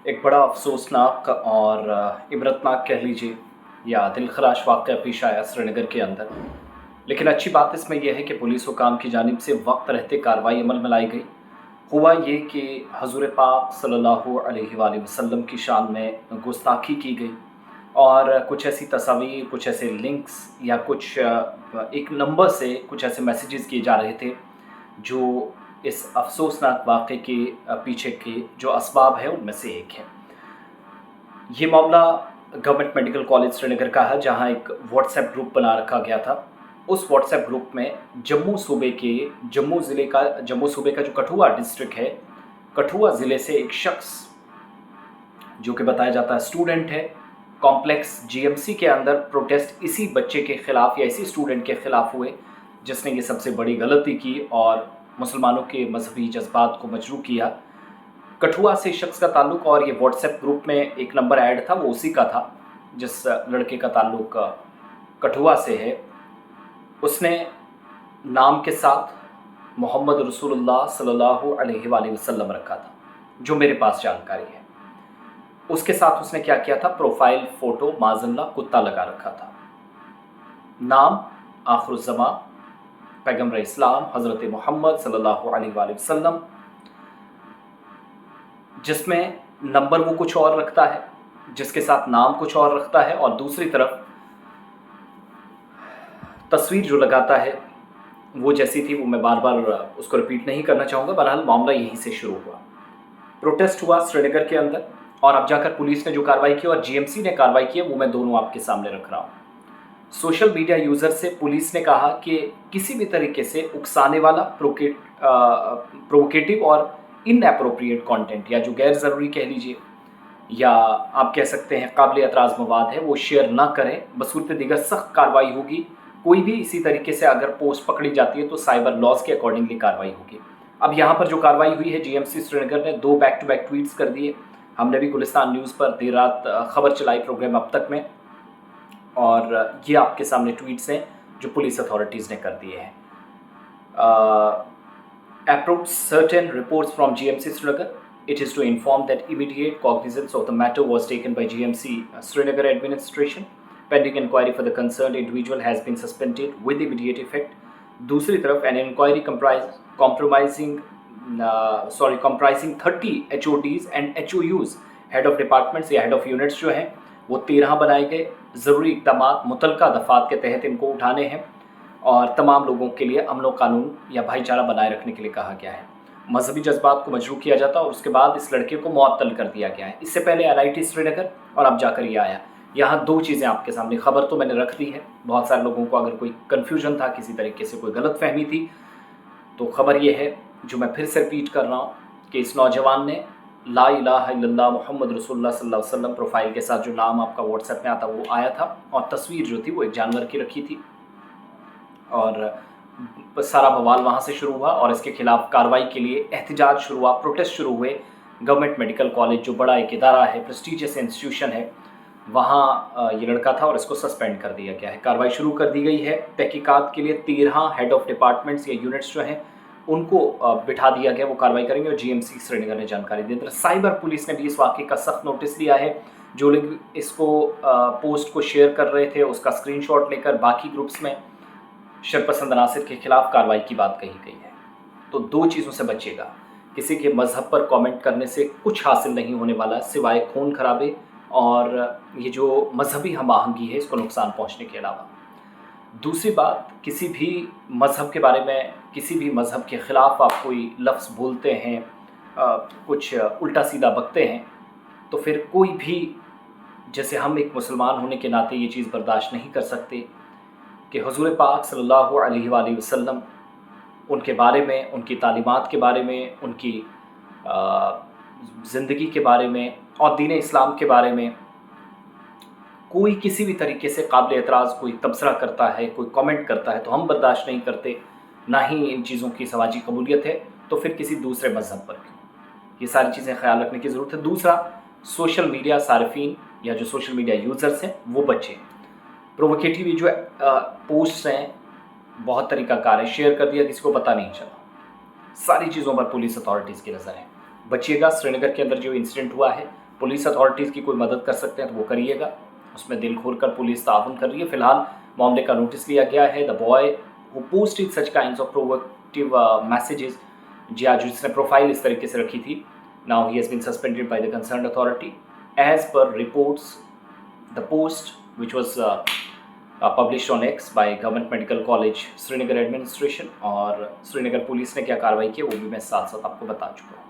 एक बड़ा अफसोसनाक और इबरतनाक कह लीजिए या दिलखराश वाक़या पेश आया श्रीनगर के अंदर। लेकिन अच्छी बात इसमें यह है कि पुलिस हुकाम की जानिब से वक्त रहते कार्रवाई अमल में लाई गई। हुआ ये कि हज़ूर पाक सल्लल्लाहु अलैहि वसल्लम की शान में गुस्ताखी की गई और कुछ ऐसी तस्वीर, कुछ ऐसे लिंक्स या कुछ एक नंबर से कुछ ऐसे मैसेजेस किए जा रहे थे जो इस अफसोसनाक वाक़े के पीछे के जो असबाब है उनमें से एक है। ये मामला गवर्नमेंट मेडिकल कॉलेज श्रीनगर का है, जहां एक व्हाट्सएप ग्रुप बना रखा गया था। उस व्हाट्सएप ग्रुप में जम्मू सूबे का जो कठुआ डिस्ट्रिक्ट है, कठुआ ज़िले से एक शख्स जो कि बताया जाता है स्टूडेंट है, कॉम्प्लेक्स जीएमसी के अंदर प्रोटेस्ट इसी बच्चे के ख़िलाफ़ या इसी स्टूडेंट के ख़िलाफ़ हुए जिसने ये सबसे बड़ी गलती की और मुसलमानों के मजहबी जज्बात को मजरूह किया। कठुआ से शख्स का ताल्लुक़ और ये व्हाट्सएप ग्रुप में एक नंबर ऐड था, वो उसी का था जिस लड़के का ताल्लुक़ कठुआ से है। उसने नाम के साथ मोहम्मद रसूलुल्लाह सल्लल्लाहु अलैहि वसल्लम रखा था, जो मेरे पास जानकारी है। उसके साथ उसने क्या किया था, प्रोफाइल फ़ोटो माज़ल्ला कुत्ता लगा रखा था। नाम आखिरुज़्ज़मा पैगम्बर इस्लाम हज़रत मोहम्मद सल्लल्लाहु अलैहि वसल्लम, जिसमें नंबर वो कुछ और रखता है, जिसके साथ नाम कुछ और रखता है, और दूसरी तरफ तस्वीर जो लगाता है वो जैसी थी, वो मैं बार बार उसको रिपीट नहीं करना चाहूँगा। बहरहाल मामला यहीं से शुरू हुआ। प्रोटेस्ट हुआ श्रीनगर के अंदर और अब जाकर पुलिस ने जो कार्रवाई की और जीएमसी ने कार्रवाई की वो मैं दोनों आपके सामने रख रहा हूँ। सोशल मीडिया यूज़र से पुलिस ने कहा कि किसी भी तरीके से उकसाने वाला, प्रोवोकेटिव और इनएप्रोप्रिएट कंटेंट या जो गैर ज़रूरी कह लीजिए या आप कह सकते हैं काबिल एतराज़ मवाद है, वो शेयर ना करें। बसूरत दीगर सख्त कार्रवाई होगी। कोई भी इसी तरीके से अगर पोस्ट पकड़ी जाती है तो साइबर लॉज के अकॉर्डिंगली कार्रवाई होगी। अब यहाँ पर जो कार्रवाई हुई है, जीएमसी श्रीनगर ने 2 बैक टू बैक ट्वीट्स कर दिए। हमने भी गुलिस्तान न्यूज़ पर देर रात खबर चलाई प्रोग्राम अब तक में, और ये आपके सामने ट्वीट्स हैं जो पुलिस अथॉरिटीज़ ने कर दिए हैं। Approved certain reports from GMC Srinagar. It is to inform that immediate cognizance of the matter was taken by GMC Srinagar administration. Pending inquiry for the concerned individual has been suspended with immediate effect. दूसरी तरफ an inquiry comprising 30 HODs and HOUs, head of departments या head of units जो हैं वो 13 बनाए गए। ज़रूरी इक़दामात मुतलका दफ़ात के तहत इनको उठाने हैं और तमाम लोगों के लिए अमन व कानून या भाईचारा बनाए रखने के लिए कहा गया है। मजहबी जज्बात को मजरूह किया जाता और उसके बाद इस लड़के को मुअत्तल कर दिया गया है। इससे पहले NIT श्रीनगर और अब जाकर ये आया। यहाँ 2 चीज़ें आपके सामने, खबर तो मैंने रख दी है। बहुत सारे लोगों को अगर कोई कन्फ्यूजन था, किसी तरीके से कोई गलत फहमी थी, तो खबर ये है जो मैं फिर से रिपीट कर रहा हूँ कि इस नौजवान ने ला इलाहा इल्लल्लाह मुहम्मद रसूलुल्लाह सल्लल्लाहु अलैहि वसल्लम प्रोफाइल के साथ जो नाम आपका व्हाट्सएप में आता वो आया था, और तस्वीर जो थी वो एक जानवर की रखी थी, और सारा बवाल वहाँ से शुरू हुआ और इसके खिलाफ कार्रवाई के लिए एहतजाज शुरू हुआ, प्रोटेस्ट शुरू हुए। गवर्नमेंट मेडिकल कॉलेज जो बड़ा एक इदारा है, प्रेस्टीजियस इंस्टीट्यूशन है, वहाँ ये लड़का था और इसको सस्पेंड कर दिया गया है। कार्रवाई शुरू कर दी गई है। तहकीकात के लिए 13 हेड ऑफ डिपार्टमेंट्स या यूनिट्स जो हैं उनको बिठा दिया गया, वो कार्रवाई करेंगे, और जीएमसी श्रीनगर ने जानकारी दी। साइबर पुलिस ने भी इस वाक़े का सख्त नोटिस लिया है। जो लोग इसको पोस्ट को शेयर कर रहे थे उसका स्क्रीनशॉट लेकर बाकी ग्रुप्स में शरपसंद अनासिर के खिलाफ कार्रवाई की बात कही गई है। तो 2 चीज़ों से बचेगा, किसी के मज़हब पर कमेंट करने से कुछ हासिल नहीं होने वाला सिवाय खून खराबे और ये जो मजहबी हम आहंगी है इसको नुकसान पहुंचने के अलावा। दूसरी बात, किसी भी मज़हब के बारे में, किसी भी मज़हब के ख़िलाफ़ आप कोई लफ्ज़ बोलते हैं, कुछ उल्टा सीधा बकते हैं, तो फिर कोई भी, जैसे हम एक मुसलमान होने के नाते ये चीज़ बर्दाश्त नहीं कर सकते कि हुज़ूर पाक सल्लल्लाहु अलैहि वसल्लम, उनके बारे में, उनकी तालीमात के बारे में, उनकी ज़िंदगी के बारे में और दीन इस्लाम के बारे में कोई किसी भी तरीके से काबिल एतराज़ कोई तबसरा करता है, कोई कमेंट करता है, तो हम बर्दाश्त नहीं करते, ना ही इन चीज़ों की समाजी कबूलियत है, तो फिर किसी दूसरे मज़हब पर क्यों। ये सारी चीज़ें ख्याल रखने की ज़रूरत है। दूसरा, सोशल मीडिया सारिफीन या जो सोशल मीडिया यूज़र्स हैं वो बच्चे प्रोवोकेटिव जो पोस्ट्स हैं बहुत तरीक़ाकार है, शेयर कर दिया, किसी को पता नहीं चला। सारी चीज़ों पर पुलिस अथॉरिटीज़ की नज़र है। बचिएगा। श्रीनगर के अंदर जो इंसिडेंट हुआ है पुलिस अथॉरिटीज़ की कोई मदद कर सकते हैं तो वो करिएगा, उसमें दिल खोल कर पुलिस ताउन कर रही है। फिलहाल मामले का नोटिस लिया गया है। The boy who posted such kinds of provocative messages, जी आज जिसने प्रोफाइल इस तरीके से रखी थी, now he has been suspended by the concerned authority as per reports. The post which was published on X by government medical college Srinagar administration, और Srinagar police ने क्या कार्रवाई की वो भी मैं साथ साथ आपको बता चुका हूँ।